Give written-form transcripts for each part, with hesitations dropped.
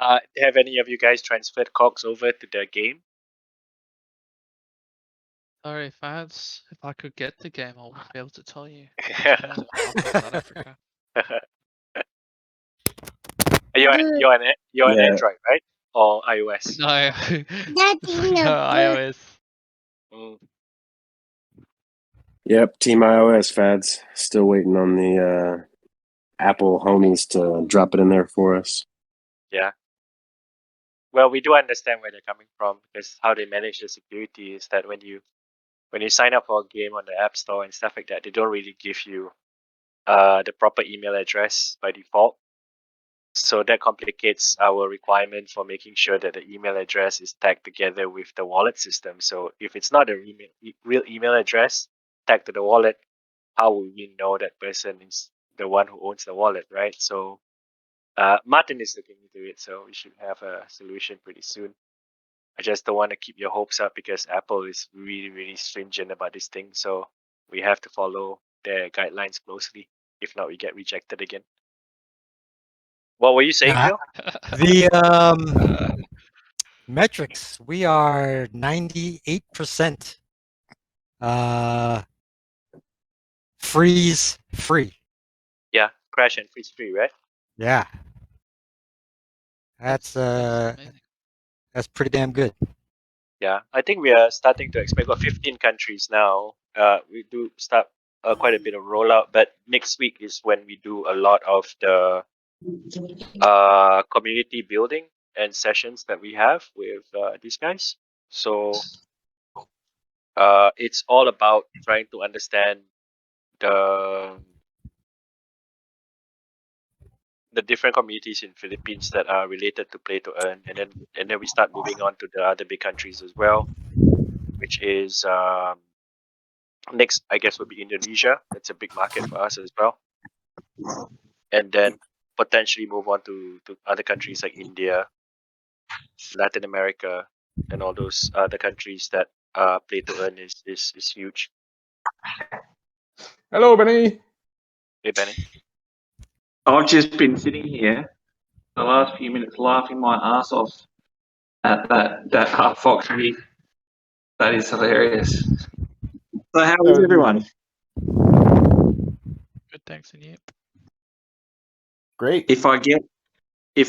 Have any of you guys transferred KOGs over to the game? Sorry, Fadz. If I could get the game, I would be able to tell you. South Africa. You're an Android, right? Or iOS? No, Daddy, no, no. iOS. Mm. Yep, Team iOS Fads. Still waiting on the Apple homies to drop it in there for us. Yeah. Well, we do understand where they're coming from, because how they manage the security is that when you sign up for a game on the App Store and stuff like that, they don't really give you the proper email address by default. So that complicates our requirement for making sure that the email address is tagged together with the wallet system. So if it's not a real email address tagged to the wallet, how will we know that person is the one who owns the wallet, right? So Martin is looking into it, so we should have a solution pretty soon. I just don't want to keep your hopes up because Apple is really, really stringent about this thing. So we have to follow their guidelines closely. If not, we get rejected again. What were you saying, Phil? The metrics, we are 98% freeze free. Yeah, crash and freeze free, right? Yeah. That's pretty damn good. Yeah, I think we are starting to expect. We've got 15 countries now. We do start quite a bit of rollout, but next week is when we do a lot of the community building and sessions that we have with these guys. So it's all about trying to understand the different communities in Philippines that are related to play to earn, and then we start moving on to the other big countries as well, which is next, I guess, would be Indonesia. That's a big market for us as well, and then potentially move on to other countries like India, Latin America, and all those other countries that play to earn is huge. Hello, Benny. Hey, Benny. I've just been sitting here the last few minutes laughing my ass off at that RFOX review. That is hilarious. So how is everyone? Good, thanks, and you. Great. If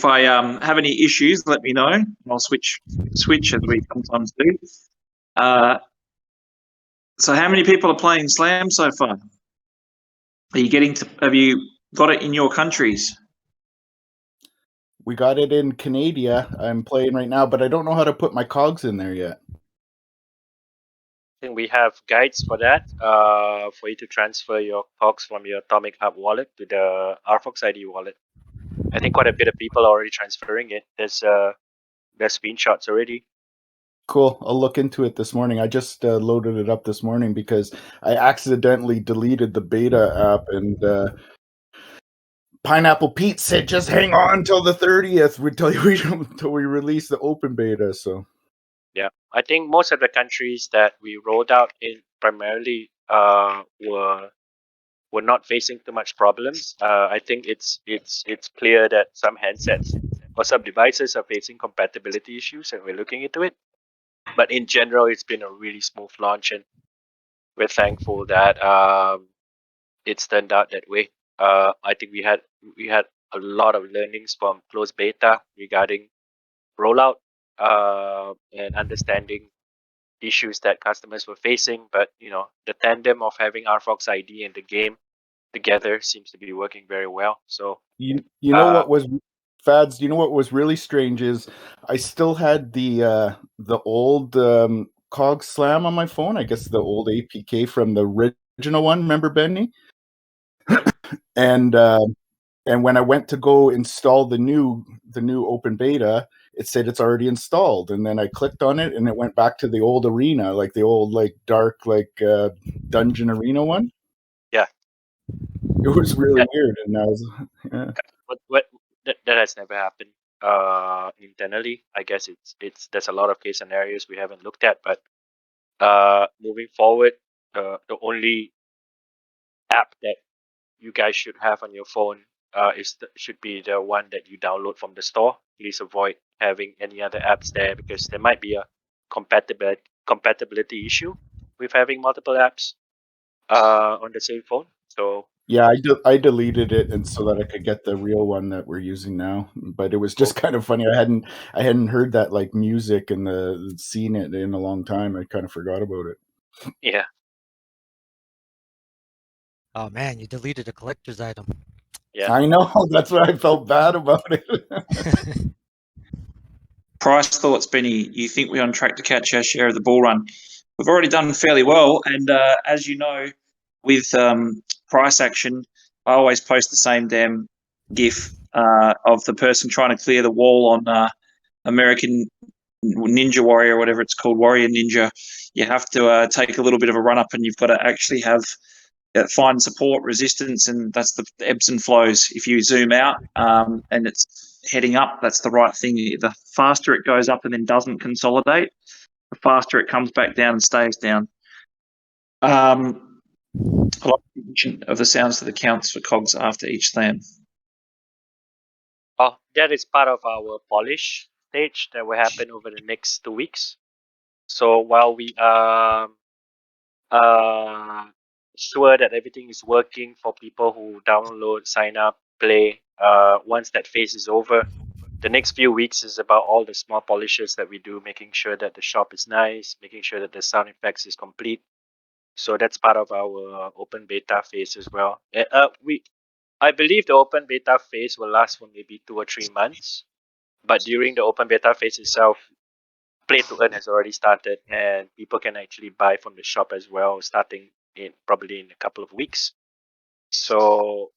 I have any issues, let me know. And I'll switch as we sometimes do. So how many people are playing Slam so far? Have you got it in your countries? We got it in Canada. I'm playing right now, but I don't know how to put my KOGs in there yet. I think we have guides for that, for you to transfer your KOGs from your Atomic Hub wallet to the RFOX ID wallet. I think quite a bit of people are already transferring it. There's screenshots already. Cool. I'll look into it this morning. I just loaded it up this morning because I accidentally deleted the beta app, and Pineapple Pete said, "Just hang on till the 30th until we release the open beta." So yeah, I think most of the countries that we rolled out in primarily were not facing too much problems. I think it's clear that some handsets or some devices are facing compatibility issues, and we're looking into it. But in general, it's been a really smooth launch, and we're thankful that it's turned out that way. I think we had a lot of learnings from closed beta regarding rollout and understanding issues that customers were facing. But the tandem of having RFOX ID and the game together seems to be working very well. So you know what was Fads? You know what was really strange is I still had the old KOG Slam on my phone. I guess the old APK from the original one. Remember, Benny? And when I went to go install the new open beta, it said it's already installed. And then I clicked on it, and it went back to the old arena, like the old dark dungeon arena one. Yeah, it was really weird. And I was what that has never happened internally. I guess there's a lot of case scenarios we haven't looked at, but moving forward, the only app that you guys should have on your phone should be the one that you download from the store. Please avoid having any other apps there because there might be a compatibility issue with having multiple apps on the same phone. So yeah, I deleted it and so that I could get the real one that we're using now. But it was just kind of funny. I hadn't heard that like music and seen it in a long time. I kind of forgot about it. yeah. Oh man, you deleted a collector's item. Yeah. I know. That's why I felt bad about it. Price thoughts, Benny. You think we're on track to catch our share of the bull run? We've already done fairly well, and as you know, with price action, I always post the same damn GIF of the person trying to clear the wall on American Ninja Warrior, whatever it's called, Warrior Ninja. You have to take a little bit of a run up, and you've got to actually have find support, resistance, and that's the ebbs and flows. If you zoom out and it's heading up, that's the right thing. The faster it goes up and then doesn't consolidate, the faster it comes back down and stays down. I like the mention of the sounds to the counts for cogs after each slam. Oh, that is part of our polish stage that will happen over the next 2 weeks. So while we are sure that everything is working for people who download, sign up, play, once that phase is over, the next few weeks is about all the small polishes that we do, making sure that the shop is nice, making sure that the sound effects is complete. So that's part of our open beta phase as well. I believe the open beta phase will last for maybe 2 or 3 months. But during the open beta phase itself, play to earn has already started, and people can actually buy from the shop as well, starting probably in a couple of weeks. So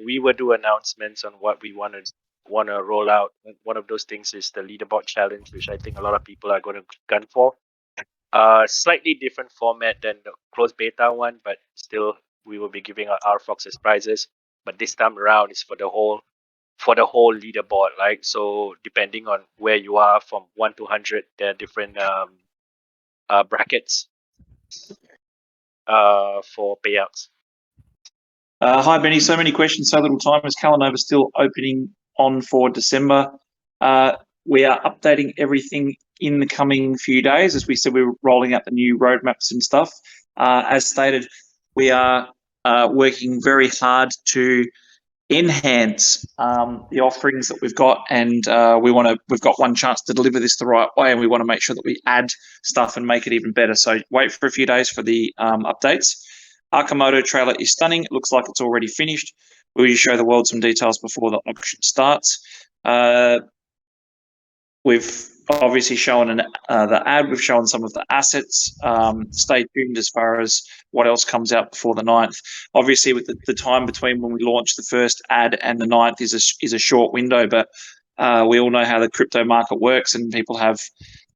we will do announcements on what we want to roll out. One of those things is the leaderboard challenge, which I think a lot of people are going to gun for. Slightly different format than the closed beta one, but still we will be giving out RFOX as prizes. But this time around is for the whole leaderboard, like, so depending on where you are from 1 to 100, there are different brackets for payouts. Hi, Benny. So many questions, so little time. Is Calinova still opening on for December? We are updating everything in the coming few days. As we said, we're rolling out the new roadmaps and stuff. As stated, we are working very hard to enhance the offerings that we've got, and we've got one chance to deliver this the right way, and we want to make sure that we add stuff and make it even better. So wait for a few days for the updates. Arkamoto trailer is stunning. It looks like it's already finished. Will you show the world some details before the auction starts? We've obviously shown the ad. We've shown some of the assets. Stay tuned as far as what else comes out before the 9th. Obviously, with the time between when we launch the first ad and the 9th is a short window, but we all know how the crypto market works, and people have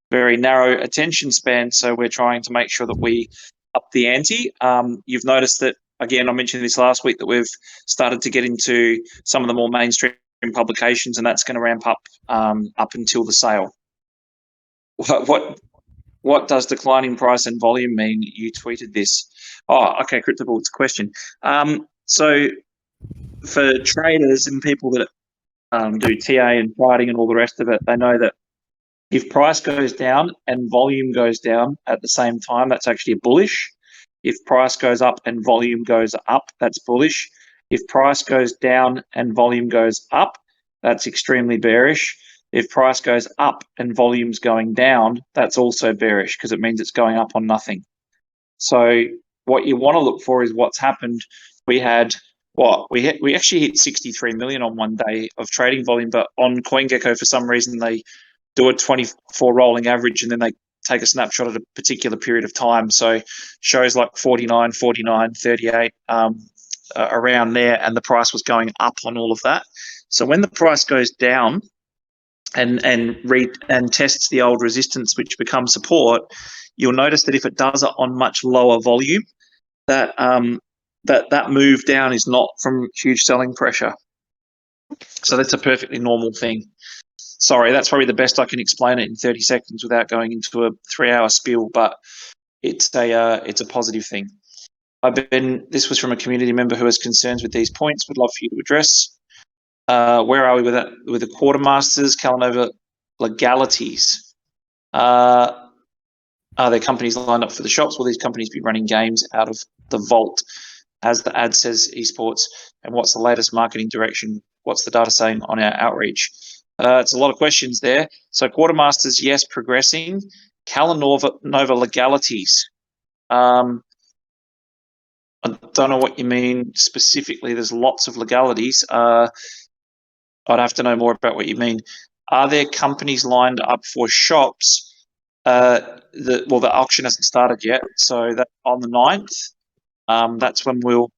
very narrow attention spans. So we're trying to make sure that we up the ante. You've noticed that, again, I mentioned this last week, that we've started to get into some of the more mainstream publications, and that's going to ramp up up until the sale. What does declining price and volume mean? You tweeted this. Oh, okay, Cryptable, it's a question. So for traders and people that do TA and trading and all the rest of it, they know that if price goes down and volume goes down at the same time, that's actually bullish. If price goes up and volume goes up, that's bullish. If price goes down and volume goes up, that's extremely bearish. If price goes up and volume's going down, that's also bearish because it means it's going up on nothing. So what you want to look for is what's happened. We had we actually hit 63 million on one day of trading volume, but on CoinGecko for some reason they do a 24 rolling average and then they take a snapshot at a particular period of time. So shows like 49, 49, 38 around there, and the price was going up on all of that. So when the price goes down and tests the old resistance, which becomes support, you'll notice that if it does it on much lower volume, that that move down is not from huge selling pressure. So that's a perfectly normal thing. Sorry, that's probably the best I can explain it in 30 seconds without going into a 3-hour spiel, but it's a positive thing. This was from a community member who has concerns with these points. Would love for you to address. Where are we with that? With the Quartermasters, Callinova legalities? Are there companies lined up for the shops? Will these companies be running games out of the vault, as the ad says, esports? And what's the latest marketing direction? What's the data saying on our outreach? It's a lot of questions there. So Quartermasters, yes, progressing. Callinova legalities. I don't know what you mean specifically. There's lots of legalities. I'd have to know more about what you mean. Are there companies lined up for shops? The auction hasn't started yet, so that on the 9th, that's when we'll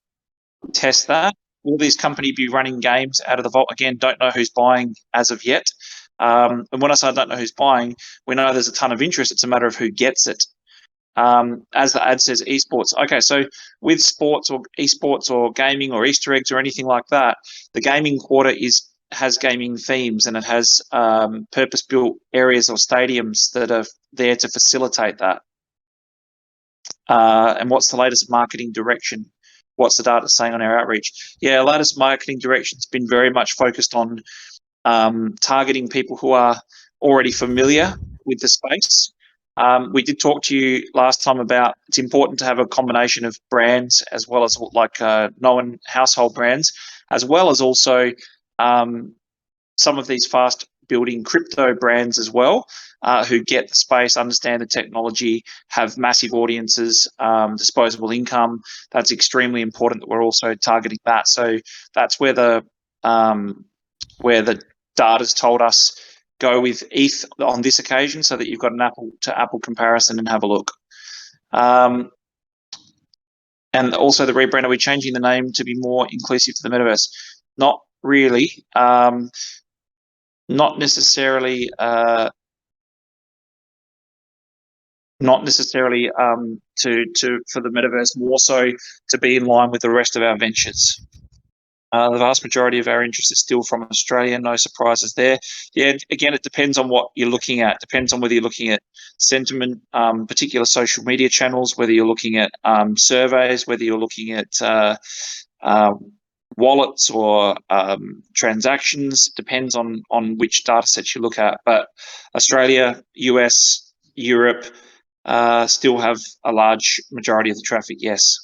test that. Will these companies be running games out of the vault? Again, don't know who's buying as of yet. And when I say I don't know who's buying, we know there's a ton of interest. It's a matter of who gets it. As the ad says, esports. Okay, so with sports or esports or gaming or Easter eggs or anything like that, the gaming quarter has gaming themes, and it has purpose-built areas or stadiums that are there to facilitate that. And what's the latest marketing direction? What's the data saying on our outreach? Yeah, latest marketing direction has been very much focused on targeting people who are already familiar with the space. We did talk to you last time about it's important to have a combination of brands as well as like known household brands, as well as also some of these fast building crypto brands as well, who get the space, understand the technology, have massive audiences, disposable income. That's extremely important that we're also targeting that. So that's where the data's told us go with ETH on this occasion, so that you've got an apple to apple comparison and have a look. And also the rebrand, are we changing the name to be more inclusive to the metaverse? Not really. Not necessarily for the metaverse, more so to be in line with the rest of our ventures. The vast majority of our interest is still from Australia. No surprises there. Yeah, again, it depends on what you're looking at. Depends on whether you're looking at sentiment, particular social media channels, whether you're looking at surveys, whether you're looking at wallets or transactions. Depends on which data sets you look at. But Australia, US, Europe still have a large majority of the traffic, yes.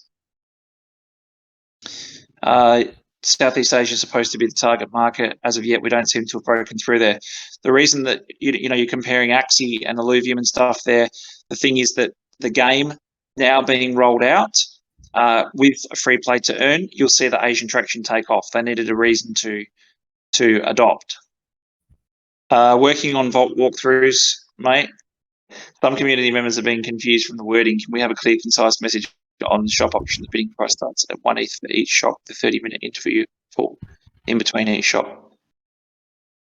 Southeast Asia is supposed to be the target market. As of yet, we don't seem to have broken through there. The reason that you're comparing Axie and Illuvium and stuff there, the thing is that the game now being rolled out with a free play to earn, you'll see the Asian traction take off. They needed a reason to adopt. Working on Vault walkthroughs, mate. Some community members are being confused from the wording. Can we have a clear, concise message on the shop option? The bidding price starts at 1 ETH for each shop, the 30-minute interview for in between each shop.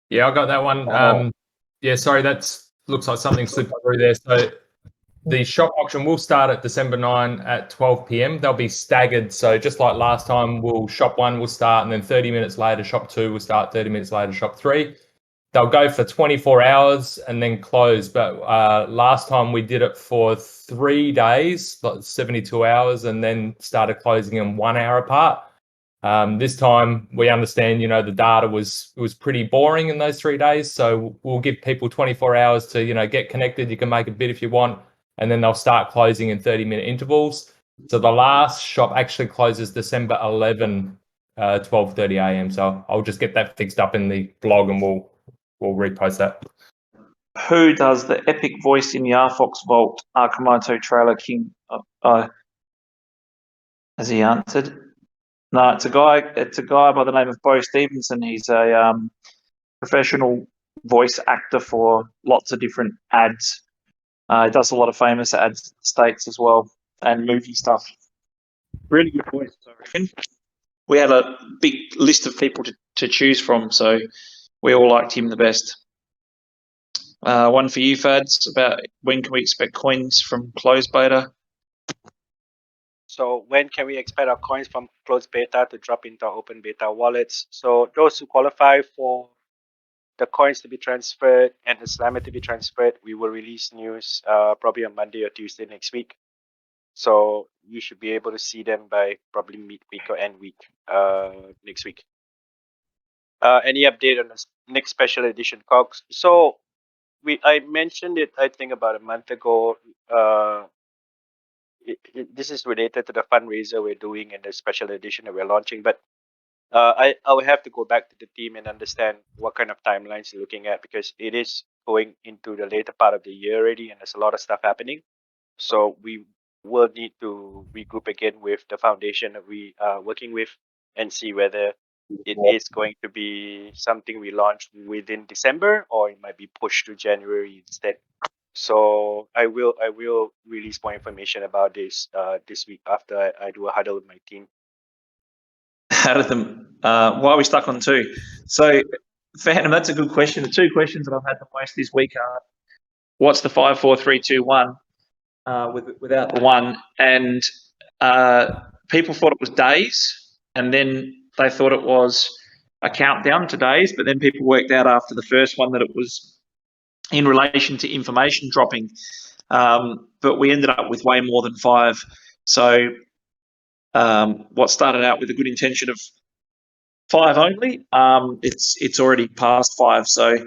Yeah, I got that one. Yeah, sorry, looks like something slipped through there. So the shop auction will start at December 9 at 12 p.m. They'll be staggered. So just like last time, shop 1 will start, and then 30 minutes later, shop 2 will start, 30 minutes later, shop 3. They'll go for 24 hours and then close. But last time we did it for 3 days, like 72 hours, and then started closing in 1 hour apart. This time we understand, the data was pretty boring in those 3 days. So we'll give people 24 hours to, get connected. You can make a bid if you want, and then they'll start closing in 30-minute intervals. So the last shop actually closes December 11, 12:30 a.m. So I'll just get that fixed up in the blog, and we'll repost that. Who does the epic voice in the RFOX VALT Arkamoto Trailer King? Has he answered? No, it's a guy by the name of Bo Stevenson. He's a professional voice actor for lots of different ads. He does a lot of famous ads in the States as well, and movie stuff. Really good voice, I reckon. We had a big list of people to choose from, so we all liked him the best. One for you, Fadz, about when can we expect coins from closed beta? So when can we expect our coins from closed beta to drop into our open beta wallets? So those who qualify for the coins to be transferred and the slammer to be transferred, we will release news probably on Monday or Tuesday next week. So you should be able to see them by probably midweek or end week next week. Any update on the next special edition KOGs? So I mentioned it, I think, about a month ago. This is related to the fundraiser we're doing and the special edition that we're launching. But I will have to go back to the team and understand what kind of timelines you're looking at, because it is going into the later part of the year already, and there's a lot of stuff happening. So we will need to regroup again with the foundation that we are working with and see whether it is going to be something we launch within December, or it might be pushed to January instead. So I will release more information about this this week after I do a huddle with my team. Out of them, why are we stuck on 2? So, Phantom, that's a good question. The 2 questions that I've had the most this week are, what's the 5, 4, 3, 2, 1 without the 1? And people thought it was days, and then they thought it was a countdown to days, but then people worked out after the first one that it was in relation to information dropping. But we ended up with way more than 5. So what started out with a good intention of 5 only, it's already past 5. So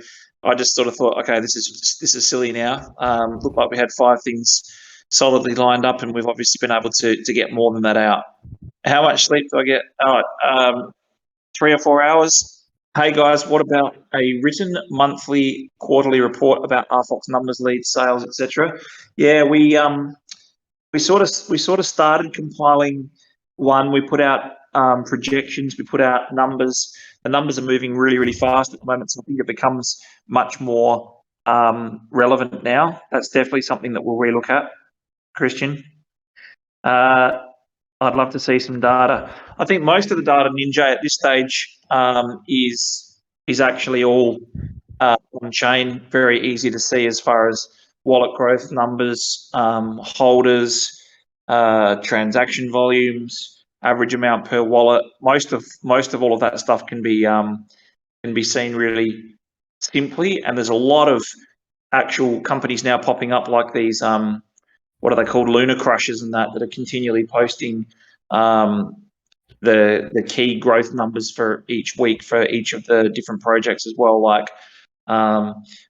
I just sort of thought, okay, this is silly now. Looked like we had 5 things solidly lined up, and we've obviously been able to get more than that out. How much sleep do I get? 3 or 4 hours. Hey guys, what about a written monthly, quarterly report about RFOX numbers, leads, sales, etc.? Yeah, we sort of started compiling one. We put out projections, we put out numbers. The numbers are moving really, really fast at the moment, so I think it becomes much more relevant now. That's definitely something that we'll relook at, Christian. I'd love to see some data. I think most of the data, Ninja, at this stage is actually all on chain, very easy to see as far as wallet growth numbers, holders, transaction volumes, average amount per wallet. Most of all of that stuff can be seen really simply, and there's a lot of actual companies now popping up like these what are they called, Lunar Crushers, and that are continually posting the key growth numbers for each week for each of the different projects as well. Like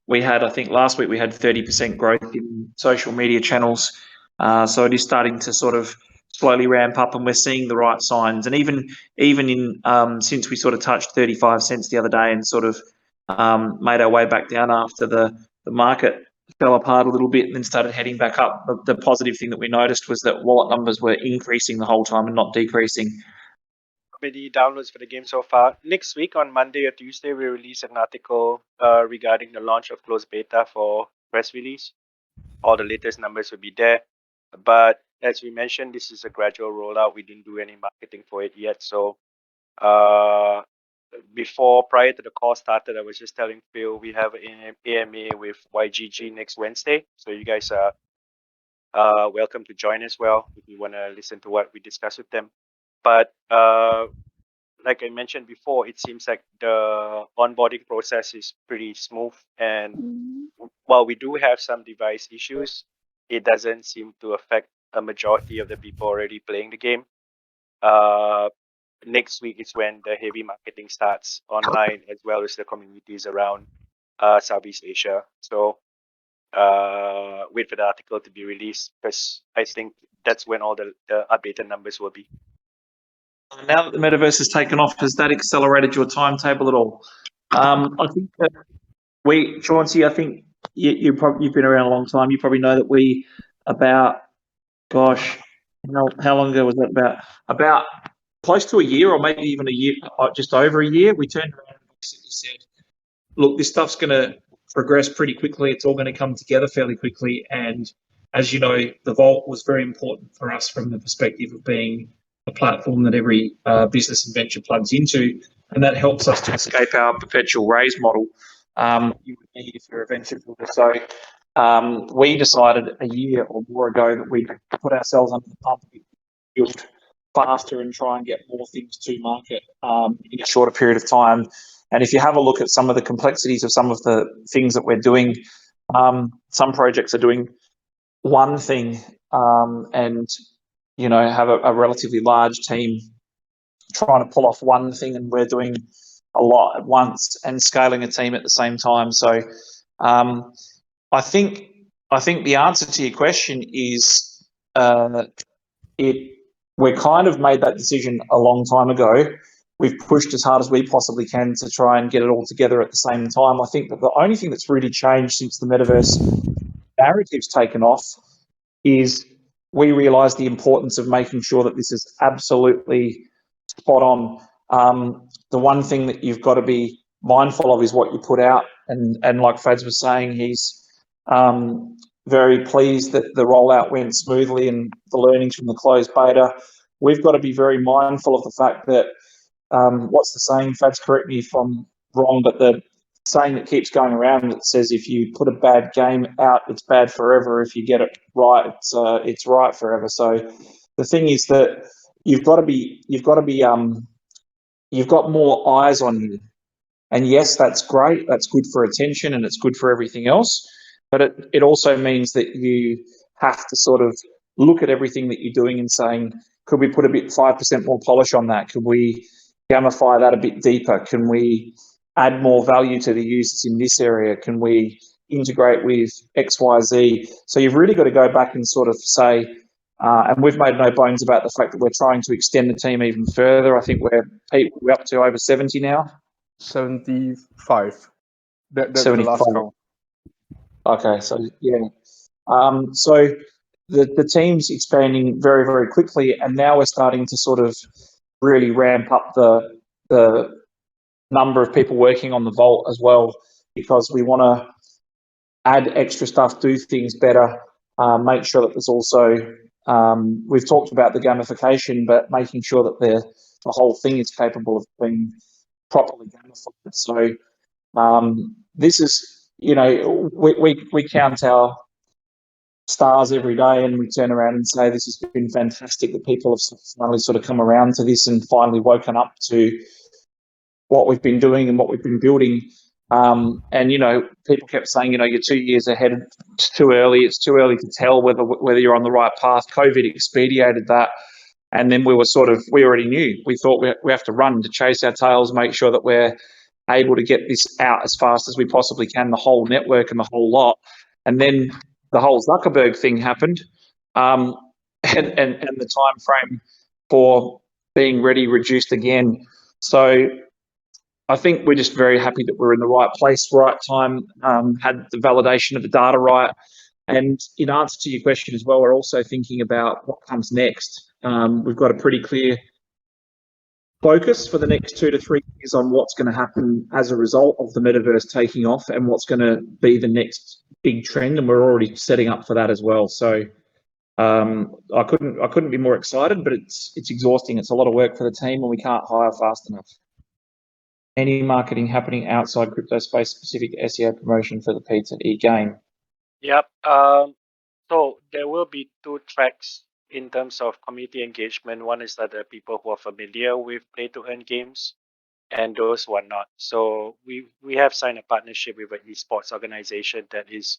we had, I think last week we had 30% growth in social media channels. So it is starting to sort of slowly ramp up, and we're seeing the right signs. And even in since we sort of touched 35 cents the other day and sort of made our way back down after the market fell apart a little bit and then started heading back up, the positive thing that we noticed was that wallet numbers were increasing the whole time and not decreasing. Many downloads for the game so far. Next week on Monday or Tuesday, we release an article regarding the launch of closed beta for press release. All the latest numbers will be there. But as we mentioned, this is a gradual rollout. We didn't do any marketing for it yet. So prior to the call started, I was just telling Phil we have an AMA with YGG next Wednesday. So you guys are welcome to join as well if you want to listen to what we discuss with them. But like I mentioned before, it seems like the onboarding process is pretty smooth. And while we do have some device issues, it doesn't seem to affect a majority of the people already playing the game. Next week is when the heavy marketing starts online, as well as the communities around Southeast Asia. So wait for the article to be released, because I think that's when all the updated numbers will be. Now that the Metaverse has taken off, has that accelerated your timetable at all? I think that Chauncey, I think you've been around a long time. You probably know that we about, gosh, how long ago was that? About close to a year, or maybe even a year, just over a year, we turned around and basically said, look, this stuff's going to progress pretty quickly. It's all going to come together fairly quickly. And as you know, the Vault was very important for us from the perspective of being a platform that every business and venture plugs into, and that helps us to escape our perpetual raise model. You would need if you're a venture builder. So we decided a year or more ago that we'd put ourselves under the pump, build faster and try and get more things to market in a shorter period of time. And if you have a look at some of the complexities of some of the things that we're doing, some projects are doing one thing and have a relatively large team trying to pull off one thing, and we're doing a lot at once and scaling a team at the same time. So I think the answer to your question is we kind of made that decision a long time ago. We've pushed as hard as we possibly can to try and get it all together at the same time. I think that the only thing that's really changed since the Metaverse narrative's taken off is we realise the importance of making sure that this is absolutely spot on. The one thing that you've got to be mindful of is what you put out, and like Fadz was saying, he's very pleased that the rollout went smoothly and the learnings from the closed beta. We've got to be very mindful of the fact that what's the saying, Fadz, correct me if I'm wrong, but the saying that keeps going around that says if you put a bad game out, it's bad forever. If you get it right, it's right forever. So the thing is that you've got more eyes on you. And yes, that's great. That's good for attention and it's good for everything else. But it also means that you have to sort of look at everything that you're doing and saying, could we put a bit 5% more polish on that? Could we gamify that a bit deeper? Can we add more value to the users in this area? Can we integrate with X, Y, Z? So you've really got to go back and sort of say, and we've made no bones about the fact that we're trying to extend the team even further. I think we're up to over 70 now. 75. That's the 75. last count. Okay, so yeah. So the team's expanding very, very quickly, and now we're starting to sort of really ramp up the number of people working on the Vault as well, because we want to add extra stuff, do things better, make sure that there's also, we've talked about the gamification, but making sure that the whole thing is capable of being properly gamified. So this is, we count our stars every day and we turn around and say this has been fantastic that people have finally sort of come around to this and finally woken up to what we've been doing and what we've been building. And people kept saying, you're 2 years ahead, it's too early, to tell whether you're on the right path. COVID expedited that, and then we already knew. We thought we have to run to chase our tails, make sure that we're able to get this out as fast as we possibly can, the whole network and the whole lot. And then the whole Zuckerberg thing happened, and the time frame for being ready reduced again. So I think we're just very happy that we're in the right place, right time, had the validation of the data right. And in answer to your question as well, we're also thinking about what comes next. We've got a pretty clear focus for the next 2 to 3 years on what's going to happen as a result of the Metaverse taking off and what's going to be the next big trend, and we're already setting up for that as well. So I couldn't be more excited, but it's exhausting. It's a lot of work for the team, and we can't hire fast enough. Any marketing happening outside crypto space, specific SEO promotion for the P2E game? Yep. So there will be 2 tracks in terms of community engagement. One is that the people who are familiar with play-to-earn games and those who are not. So we have signed a partnership with an esports organization that is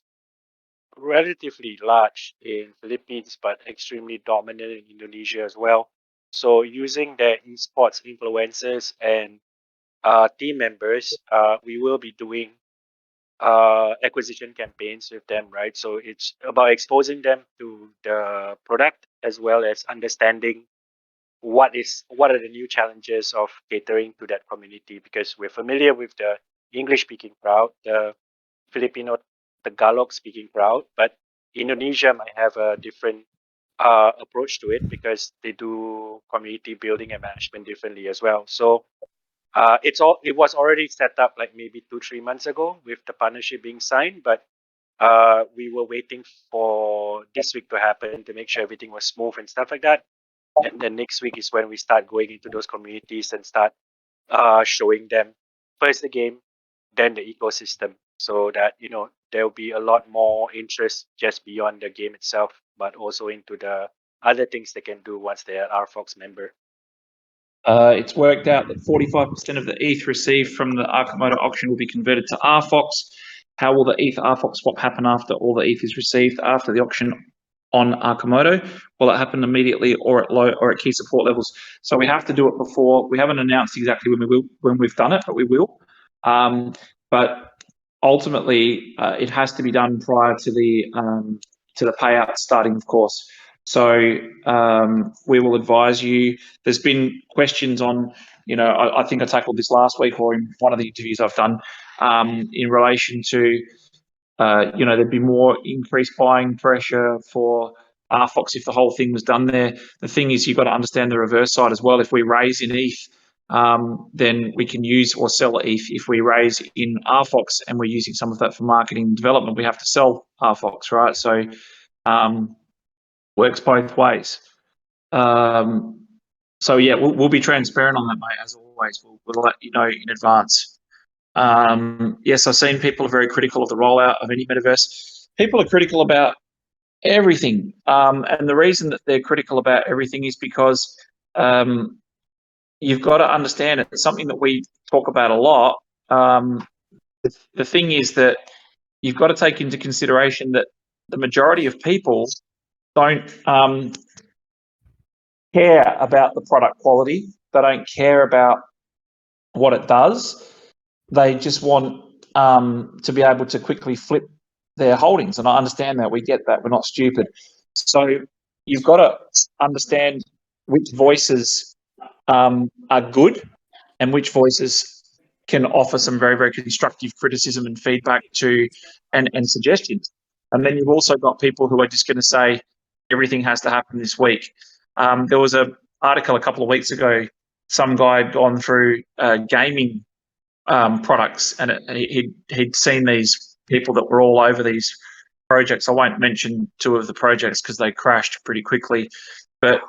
relatively large in Philippines, but extremely dominant in Indonesia as well. So using their esports influencers and team members, we will be doing acquisition campaigns with them, right? So it's about exposing them to the product as well as understanding what are the new challenges of catering to that community, because we're familiar with the English speaking crowd, the Filipino Tagalog speaking crowd, but Indonesia might have a different approach to it because they do community building and management differently as well. So it was already set up like maybe 2-3 months ago with the partnership being signed, but we were waiting for this week to happen to make sure everything was smooth and stuff like that. And then next week is when we start going into those communities and start showing them first the game, then the ecosystem, so that there will be a lot more interest just beyond the game itself, but also into the other things they can do once they are RFOX member. It's worked out that 45% of the ETH received from the Arkamoto auction will be converted to RFOX. How will the ETH RFOX swap happen after all the ETH is received? After the auction, on Arkamoto? Will it happen immediately or at low or at key support levels? So we have to do it before. We haven't announced exactly when we've done it, but we will. But ultimately, it has to be done prior to the payout starting, of course. So we will advise you. There's been questions on, I think I tackled this last week or in one of the interviews I've done in relation to, there'd be more increased buying pressure for RFOX if the whole thing was done there. The thing is, you've got to understand the reverse side as well. If we raise in ETH, then we can use or sell ETH. If we raise in RFOX and we're using some of that for marketing and development, we have to sell RFOX, right? So works both ways. So yeah, we'll be transparent on that, mate. As always, we'll let you know in advance. Yes, I've seen people are very critical of the rollout of any metaverse. People are critical about everything, and the reason that they're critical about everything is because you've got to understand it's something that we talk about a lot. The thing is that you've got to take into consideration that the majority of people don't care about the product quality. They don't care about what it does. They just want to be able to quickly flip their holdings. And I understand that. We get that. We're not stupid. So you've got to understand which voices are good and which voices can offer some very, very constructive criticism and feedback and suggestions. And then you've also got people who are just going to say everything has to happen this week. There was an article a couple of weeks ago. Some guy had gone through gaming products, and he'd seen these people that were all over these projects. I won't mention two of the projects because they crashed pretty quickly, but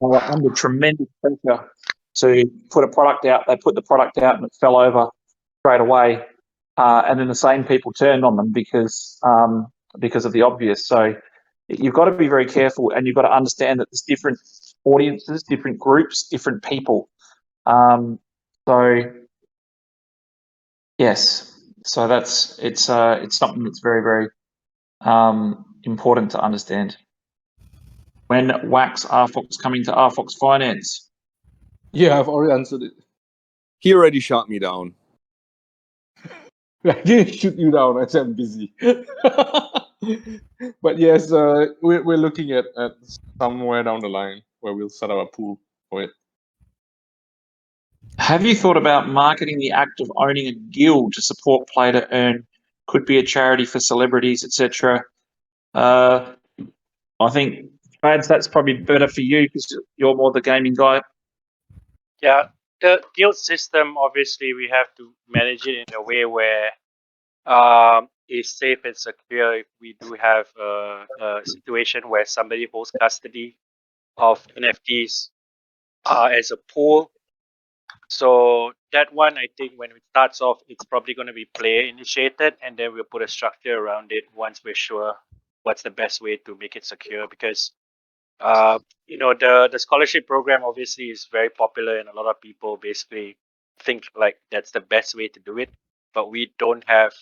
they were under tremendous pressure to put a product out. They put the product out and it fell over straight away, and then the same people turned on them because of the obvious. So you've got to be very careful, and you've got to understand that there's different audiences, different groups, different people. So yes, so it's something that's very, very important to understand. When Wax RFOX coming to RFOX.Finance? Yeah, I've already answered it. He already shot me down. I didn't shoot you down. I said I'm busy. But yes, we're looking at somewhere down the line where we'll set up a pool for it. Have you thought about marketing the act of owning a guild to support play to earn? Could be a charity for celebrities, etc. I think, Fadz, that's probably better for you because you're more the gaming guy. Yeah, the guild system, obviously, we have to manage it in a way where it's safe and secure. If we do have a situation where somebody holds custody of NFTs as a pool. So that one, I think when it starts off, it's probably going to be player initiated, and then we'll put a structure around it once we're sure what's the best way to make it secure. Because the scholarship program obviously is very popular, and a lot of people basically think like that's the best way to do it. But we don't have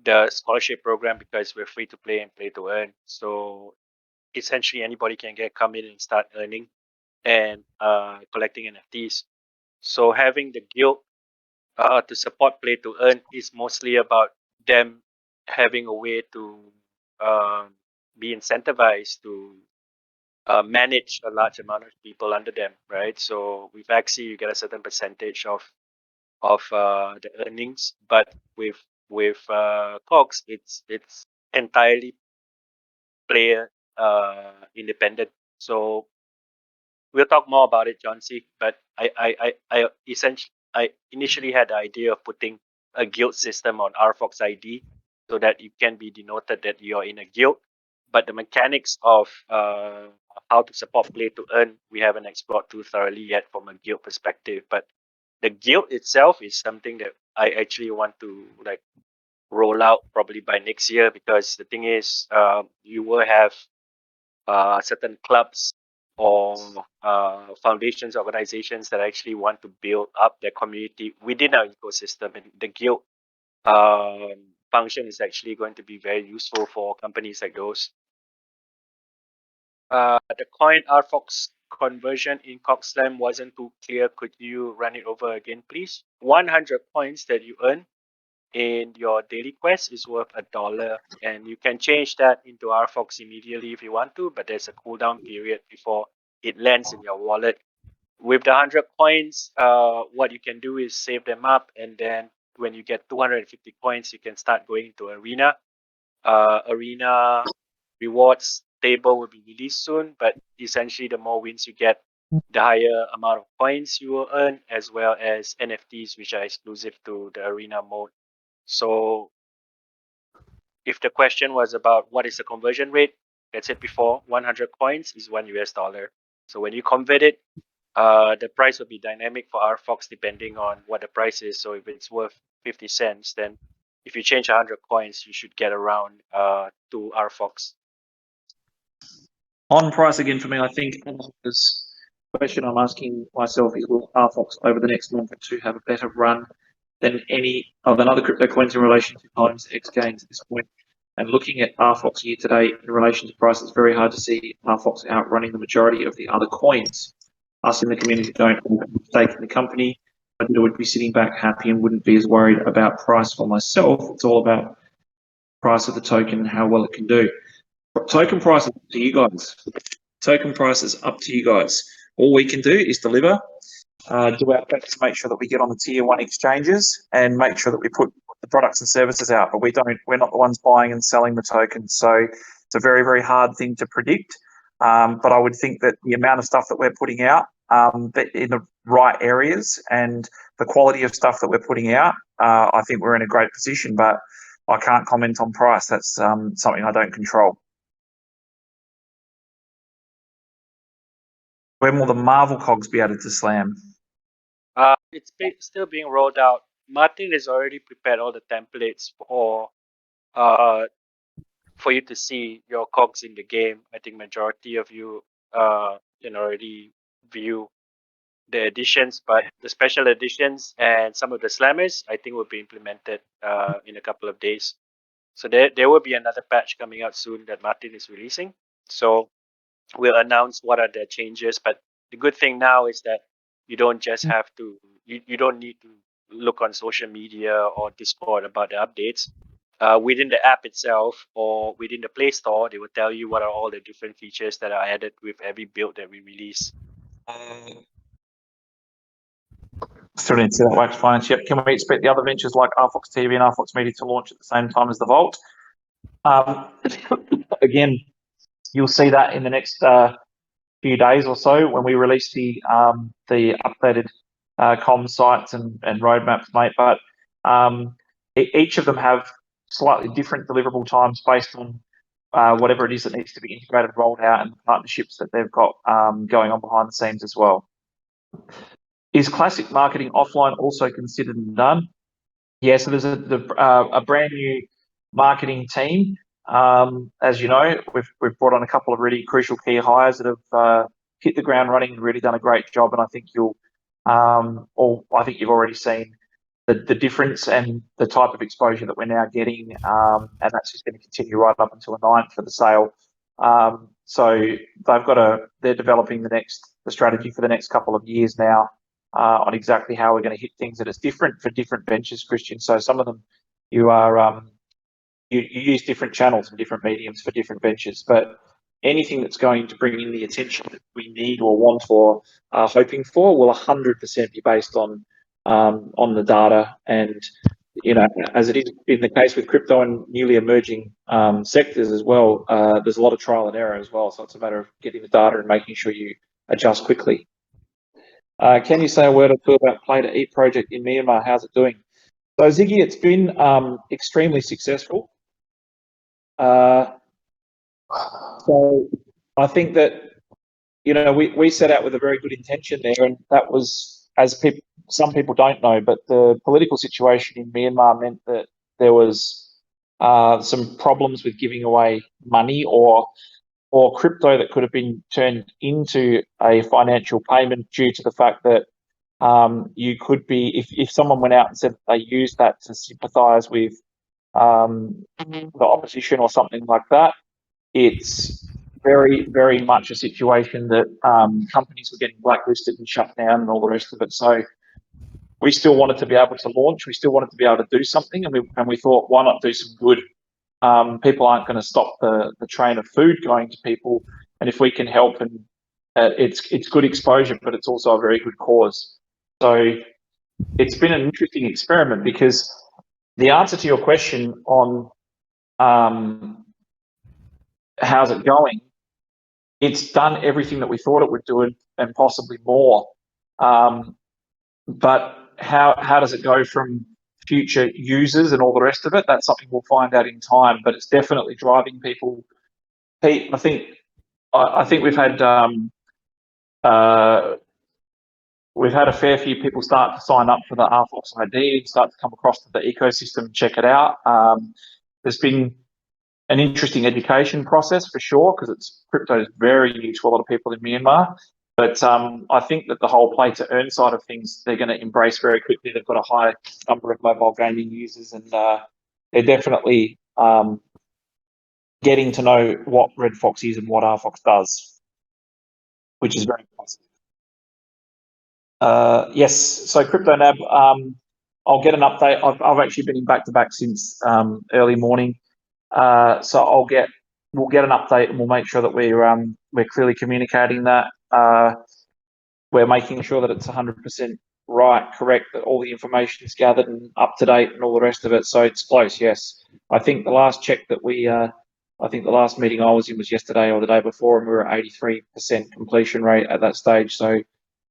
the scholarship program because we're free to play and play to earn. So essentially, anybody can come in and start earning and collecting NFTs. So having the guild to support play to earn is mostly about them having a way to be incentivized to manage a large amount of people under them, right? So with Axie, you get a certain percentage of the earnings, but with KOGs, it's entirely player independent. So we'll talk more about it, John C. But I initially had the idea of putting a guild system on RFOX ID so that you can be denoted that you're in a guild. But the mechanics of how to support play to earn, we haven't explored too thoroughly yet from a guild perspective. But the guild itself is something that I actually want to roll out probably by next year, because the thing is, you will have certain clubs or foundations, organizations that actually want to build up their community within our ecosystem, and the guild function is actually going to be very useful for companies like those. The coin RFOX conversion in CogSlam wasn't too clear. Could you run it over again, please? 100 points that you earn in your daily quest is worth $1, and you can change that into RFOX immediately if you want to, but there's a cooldown period before it lands in your wallet. With the 100 coins, what you can do is save them up, and then when you get 250 coins, you can start going to Arena. Arena rewards table will be released soon, but essentially the more wins you get, the higher amount of coins you will earn, as well as NFTs, which are exclusive to the Arena mode. So if the question was about what is the conversion rate, that's it before, 100 coins is $1. So when you convert it, the price will be dynamic for RFOX depending on what the price is. So if it's worth 50 cents, then if you change 100 coins, you should get around 2 RFOX. On price again for me, I think this question I'm asking myself is, will RFOX over the next month or two have a better run than other crypto coins in relation to times X gains at this point? And looking at RFOX year to date in relation to price, it's very hard to see RFOX outrunning the majority of the other coins. Us in the community don't have a stake in the company. I would be sitting back happy and wouldn't be as worried about price for myself. It's all about price of the token and how well it can do. Token price is up to you guys. Token price is up to you guys. All we can do is deliver, do our best to make sure that we get on the tier 1 exchanges and make sure that we put the products and services out. But we're not the ones buying and selling the tokens. So it's a very, very hard thing to predict. But I would think that the amount of stuff that we're putting out in the right areas and the quality of stuff that we're putting out, I think we're in a great position. But I can't comment on price. That's something I don't control. When will the Marvel KOGs be added to Slam? It's still being rolled out. Martin has already prepared all the templates for you to see your KOGs in the game. I think majority of you can already view the editions, but the special editions and some of the slammers I think will be implemented in a couple of days. So there will be another patch coming out soon that Martin is releasing. So we'll announce what are the changes. But the good thing now is that you don't just have to, you don't need to look on social media or Discord about the updates. Within the app itself or within the Play Store, they will tell you what are all the different features that are added with every build that we release. Still didn't see that Wax Finance yet. Can we expect the other ventures like RFOX TV and RFOX Media to launch at the same time as the Vault? Again, you'll see that in the next few days or so when we release the updated comm sites and roadmaps, mate. But each of them have slightly different deliverable times based on whatever it is that needs to be integrated, rolled out, and the partnerships that they've got going on behind the scenes as well. Is classic marketing offline also considered and done? Yeah, so there's a brand new marketing team. As you know, we've brought on a couple of really crucial key hires that have hit the ground running and really done a great job. And I think I think you've already seen the difference and the type of exposure that we're now getting, and that's just going to continue right up until the 9th for the sale. So they're developing the strategy for the next couple of years now on exactly how we're going to hit things, and it's different for different ventures, Christian. So some of them you use different channels and different mediums for different ventures, but anything that's going to bring in the attention that we need or want or are hoping for will 100% be based on the data. And, you know, as it is in the case with crypto and newly emerging sectors as well, there's a lot of trial and error as well. So it's a matter of getting the data and making sure you adjust quickly. Can you say a word or two about Play to Eat project in Myanmar? How's it doing? So Ziggy, it's been extremely successful. So I think that, you know, we set out with a very good intention there, and that was, as some people don't know, but the political situation in Myanmar meant that there was some problems with giving away money or crypto that could have been turned into a financial payment due to the fact that you could be, if someone went out and said they used that to sympathise with the opposition or something like that, it's very, very much a situation that companies were getting blacklisted and shut down and all the rest of it. So we still wanted to be able to launch. We still wanted to be able to do something, and we thought, why not do some good? People aren't going to stop the train of food going to people, and if we can help, and it's good exposure, but it's also a very good cause. So it's been an interesting experiment, because the answer to your question on how's it going, it's done everything that we thought it would do, and possibly more. But how does it go from future users and all the rest of it? That's something we'll find out in time. But it's definitely driving people. Pete, I think we've had a fair few people start to sign up for the RFOX ID and start to come across to the ecosystem and check it out. There's been an interesting education process for sure, because crypto is very new to a lot of people in Myanmar. But I think that the whole play to earn side of things, they're going to embrace very quickly. They've got a high number of mobile gaming users, and they're definitely getting to know what RedFOX is and what RFOX does, which is very positive. Yes, so CryptoNab, I'll get an update. I've actually been in back-to-back since early morning. So we'll get an update, and we'll make sure that we're clearly communicating that. We're making sure that it's 100% right, correct, that all the information is gathered and up to date and all the rest of it. So it's close, yes. I think the last check that I think the last meeting I was in was yesterday or the day before, and we were at 83% completion rate at that stage. So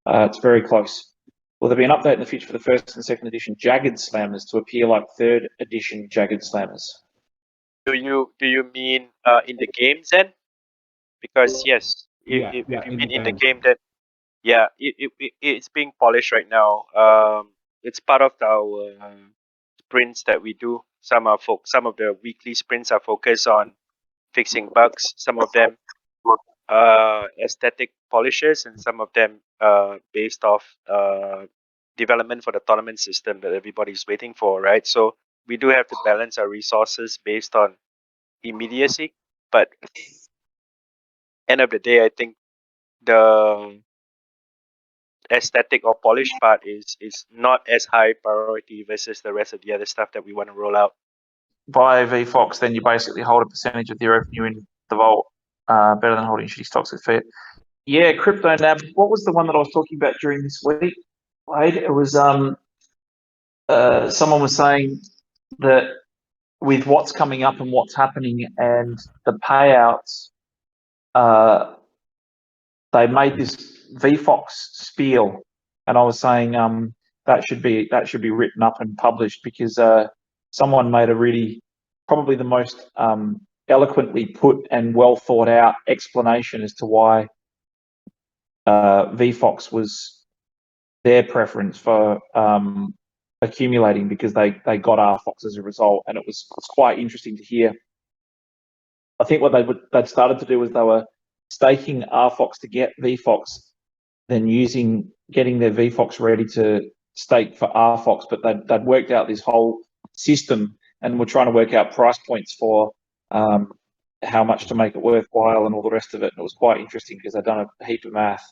it's very close. Will there be an update in the future for the first and second edition Jagged Slammers to appear like third edition Jagged Slammers? Do you mean in the games then? Because yes, if you mean in the game, then yeah, it's being polished right now. It's part of our sprints that we do. Some of the weekly sprints are focused on fixing bugs. Some of them aesthetic polishes, and some of them based off development for the tournament system that everybody's waiting for, right? So we do have to balance our resources based on immediacy, but end of the day, I think the aesthetic or polished part is not as high priority versus the rest of the other stuff that we want to roll out. Via VFOX, then you basically hold a percentage of the revenue in the vault, better than holding shitty stocks with Fiat. Yeah, CryptoNab. What was the one that I was talking about during this week? Wade, it was someone was saying that with what's coming up and what's happening and the payouts, they made this VFOX spiel, and I was saying that should be written up and published, because someone made a really, probably the most eloquently put and well thought out explanation as to why VFOX was their preference for accumulating, because they got RFOX as a result, and it's quite interesting to hear. I think what they'd started to do was they were staking RFOX to get VFOX, then getting their VFOX ready to stake for RFOX, but they'd worked out this whole system and were trying to work out price points for how much to make it worthwhile and all the rest of it. And it was quite interesting, because they'd done a heap of math.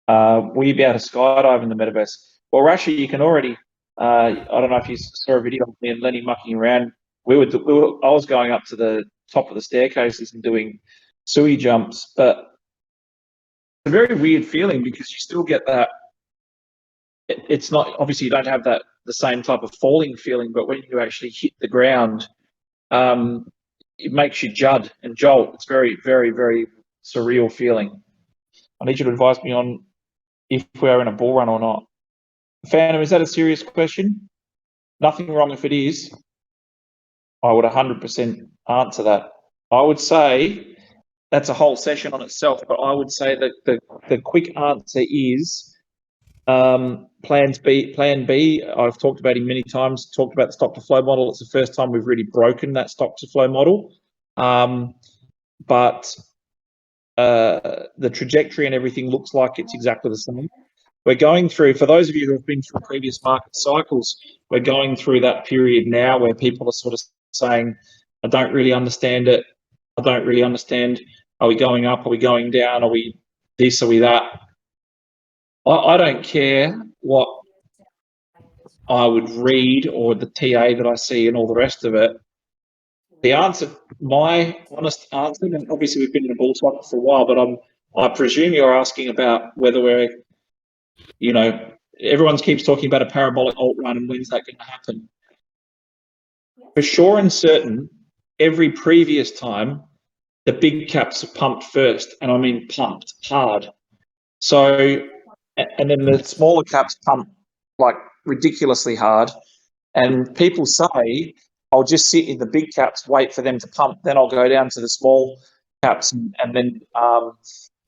Will you be able to skydive in the metaverse? Well, Rashi, you can already. I don't know if you saw a video of me and Lenny mucking around. I was going up to the top of the staircases and doing sui jumps, but it's a very weird feeling, because you still get that. It's not, obviously you don't have the same type of falling feeling, but when you actually hit the ground, it makes you jud and jolt. It's very, very, very surreal feeling. I need you to advise me on if we are in a bull run or not. Phantom, is that a serious question? Nothing wrong if it is. I would 100% answer that. I would say that's a whole session on itself, but I would say that the quick answer is Plan B. I've talked about him many times, talked about the stock to flow model. It's the first time we've really broken that stock to flow model. But the trajectory and everything looks like it's exactly the same. We're going through, for those of you who have been through previous market cycles, we're going through that period now where people are sort of saying, I don't really understand it. I don't really understand Are we going up? Are we going down? Are we this? Are we that? I don't care what I would read or the TA that I see and all the rest of it. The answer, my honest answer, and obviously we've been in a bull market for a while, but I presume you're asking about whether we're, you know, everyone keeps talking about a parabolic alt run and when's that going to happen. For sure and certain, every previous time, the big caps are pumped first, and I mean pumped hard. So, and then the smaller caps pump like ridiculously hard. And people say, I'll just sit in the big caps, wait for them to pump, then I'll go down to the small caps and then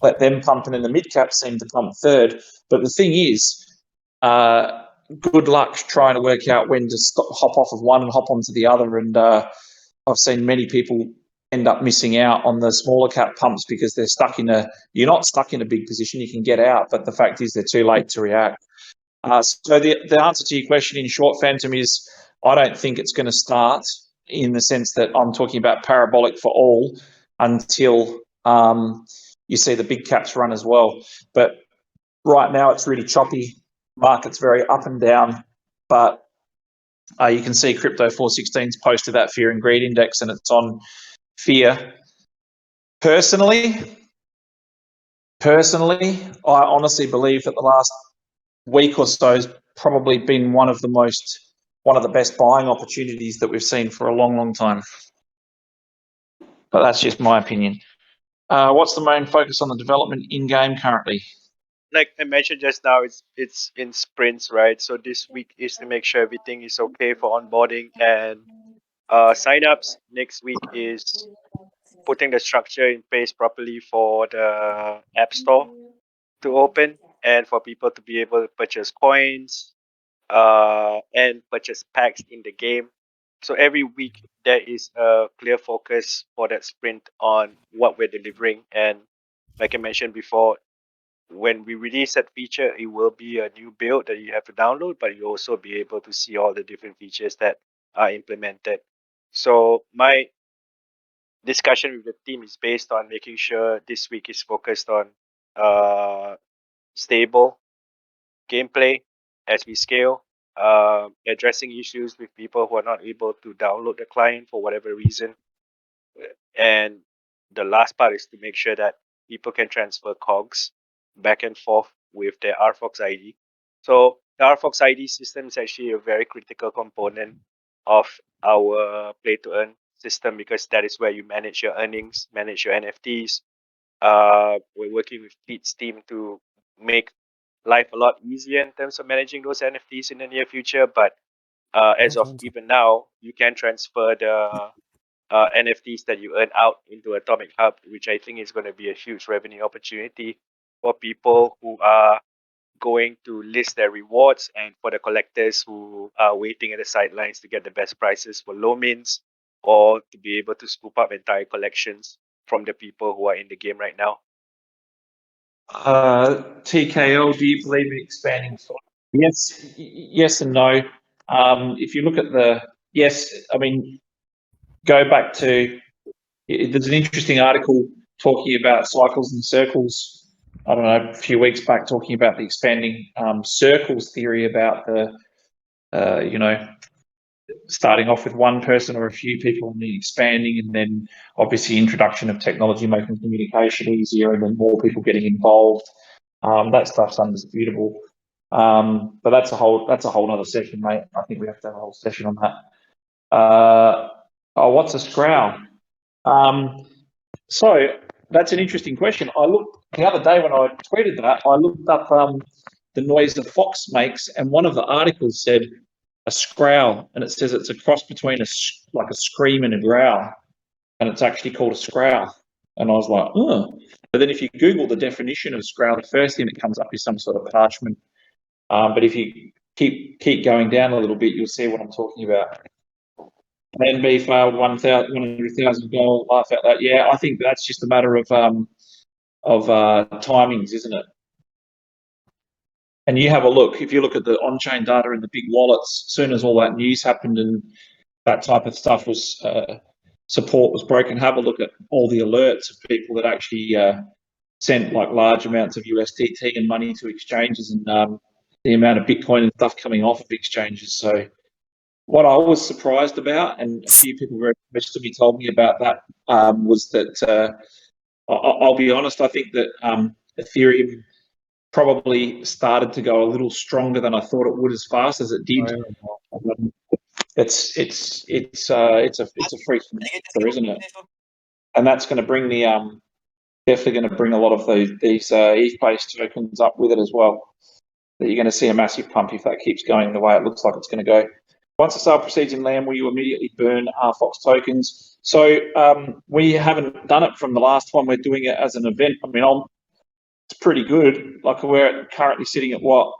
let them pump, and then the mid caps seem to pump third. But the thing is, good luck trying to work out when to hop off of one and hop onto the other. And I've seen many people end up missing out on the smaller cap pumps because they're stuck in you're not stuck in a big position, you can get out, but the fact is they're too late to react. So the answer to your question in short, Phantom, is I don't think it's going to start in the sense that I'm talking about parabolic for all until you see the big caps run as well. But right now it's really choppy. Market's very up and down, but you can see Crypto 416's posted that fear and greed index, and it's on fear. Personally, I honestly believe that the last week or so has probably been one of the best buying opportunities that we've seen for a long, long time. But that's just my opinion. What's the main focus on the development in-game currently? Like I mentioned just now, it's in sprints, right? So this week is to make sure everything is okay for onboarding and signups. Next week is putting the structure in place properly for the App Store to open and for people to be able to purchase coins and purchase packs in the game. So every week there is a clear focus for that sprint on what we're delivering. And like I mentioned before, when we release that feature, it will be a new build that you have to download, but you'll also be able to see all the different features that are implemented. So my discussion with the team is based on making sure this week is focused on stable gameplay as we scale, addressing issues with people who are not able to download the client for whatever reason. And the last part is to make sure that people can transfer KOGs back and forth with their RFOX ID. So the RFOX ID system is actually a very critical component of our play to earn system because that is where you manage your earnings, manage your NFTs. We're working with Pete's team to make life a lot easier in terms of managing those NFTs in the near future. But as of even now, you can transfer the NFTs that you earn out into Atomic Hub, which I think is going to be a huge revenue opportunity for people who are going to list their rewards and for the collectors who are waiting at the sidelines to get the best prices for low mints or to be able to scoop up entire collections from the people who are in the game right now. TKL, do you believe in expanding? Yes and no. If you look at I mean, go back to, there's an interesting article talking about cycles and circles, I don't know, a few weeks back, talking about the expanding circles theory about the, starting off with one person or a few people and then expanding, and then obviously introduction of technology making communication easier and then more people getting involved. That stuff's undisputable. But that's a whole other session, mate. I think we have to have a whole session on that. What's a scrowl? So that's an interesting question. I looked the other day when I tweeted that, I looked up the noise a fox makes, and one of the articles said a scrowl, and it says it's a cross between a scream and a growl, and it's actually called a scrowl. And I was like, oh. But then if you Google the definition of scrowl, the first thing that comes up is some sort of parchment. But if you keep going down a little bit, you'll see what I'm talking about. NB failed 100,000 goal. Laugh at that. Yeah, I think that's just a matter of timings, isn't it? And you have a look. If you look at the on-chain data in the big wallets, as soon as all that news happened and that type of stuff was support was broken. Have a look at all the alerts of people that actually sent like large amounts of USDT and money to exchanges, and the amount of Bitcoin and stuff coming off of exchanges. So what I was surprised about, and a few people very much to me told me about that, was that I'll be honest, I think that Ethereum probably started to go a little stronger than I thought it would as fast as it did. It's a freak monster, isn't it? And that's going to bring the definitely going to bring a lot of these ETH-based tokens up with it as well. That you're going to see a massive pump if that keeps going the way it looks like it's going to go. Once the sale proceeds in LAM, will you immediately burn RFOX tokens? So we haven't done it from the last one. We're doing it as an event. I mean, it's pretty good. Like we're currently sitting at what?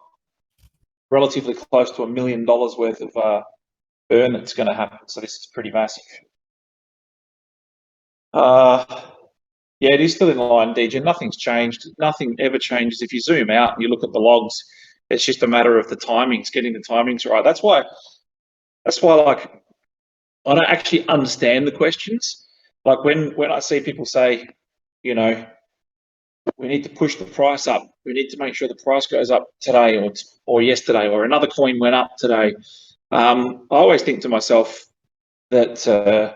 Relatively close to $1 million worth of burn that's going to happen. So this is pretty massive. Yeah, it is still in line, DJ. Nothing's changed. Nothing ever changes. If you zoom out and you look at the logs, it's just a matter of the timings, getting the timings right. That's why like I don't actually understand the questions. Like when I see people say, you know, we need to push the price up. We need to make sure the price goes up today or yesterday, or another coin went up today. I always think to myself that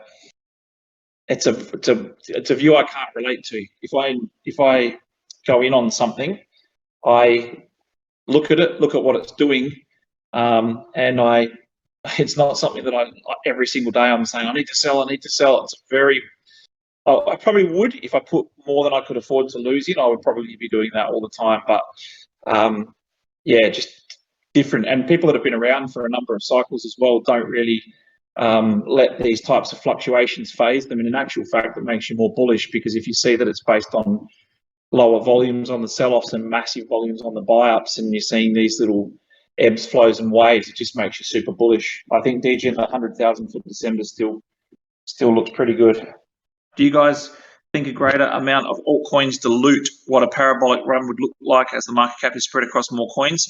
it's a view I can't relate to. If I go in on something, I look at it, look at what it's doing, and it's not something that I every single day I'm saying I need to sell. It's I probably would if I put more than I could afford to lose in. I would probably be doing that all the time. But yeah, just different. And people that have been around for a number of cycles as well don't really let these types of fluctuations phase them. And in actual fact, it makes you more bullish, because if you see that it's based on lower volumes on the sell-offs and massive volumes on the buy-ups, and you're seeing these little ebbs, flows, and waves, it just makes you super bullish. I think DG at 100,000 for December still looks pretty good. Do you guys think a greater amount of altcoins dilute what a parabolic run would look like as the market cap is spread across more coins?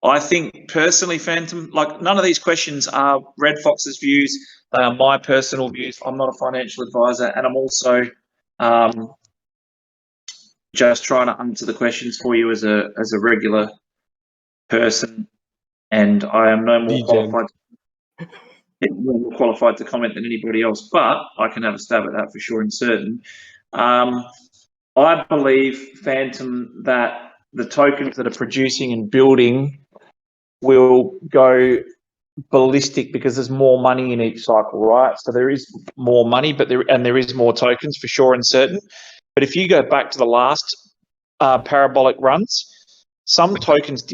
I think personally, Phantom, like none of these questions are RedFOX's views. They are my personal views. I'm not a financial advisor, and I'm also just trying to answer the questions for you as a regular person, and I am no more qualified to comment than anybody else, but I can have a stab at that for sure and certain. I believe, Phantom, that the tokens that are producing and building will go ballistic because there's more money in each cycle, right? So there is more money, but there is more tokens for sure and certain. But if you go back to the last parabolic runs, some tokens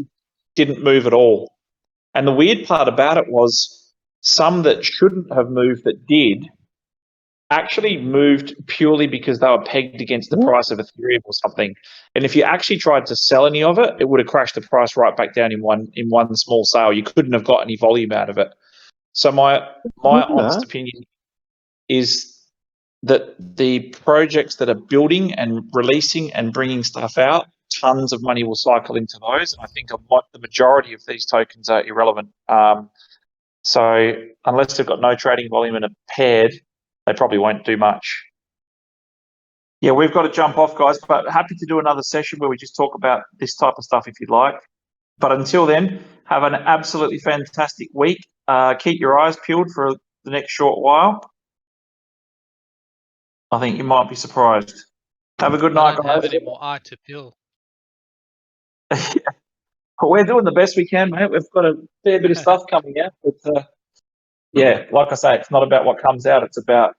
didn't move at all. And the weird part about it was some that shouldn't have moved that did actually moved purely because they were pegged against the price of Ethereum or something. And if you actually tried to sell any of it, it would have crashed the price right back down in one small sale. You couldn't have got any volume out of it. So my honest opinion is that the projects that are building and releasing and bringing stuff out, tons of money will cycle into those. I think the majority of these tokens are irrelevant. So unless they've got no trading volume and are paired, they probably won't do much. Yeah, we've got to jump off, guys, but happy to do another session where we just talk about this type of stuff if you'd like. But until then, have an absolutely fantastic week. Keep your eyes peeled for the next short while. I think you might be surprised. Have a good night, guys. I don't have any more eye to peel. We're doing the best we can, mate. We've got a fair bit of stuff coming out. But, yeah, like I say, it's not about what comes out. It's about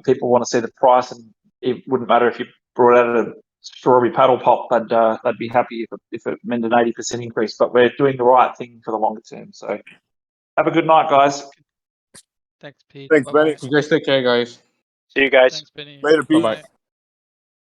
people want to see the price, and it wouldn't matter if you brought out a strawberry paddle pop. They'd be happy if it meant an 80% increase. But we're doing the right thing for the longer term. So have a good night, guys. Thanks, Pete. Thanks, Benny. You guys take care, guys. See you guys. Thanks, Benny. Later, Pete. Bye-bye.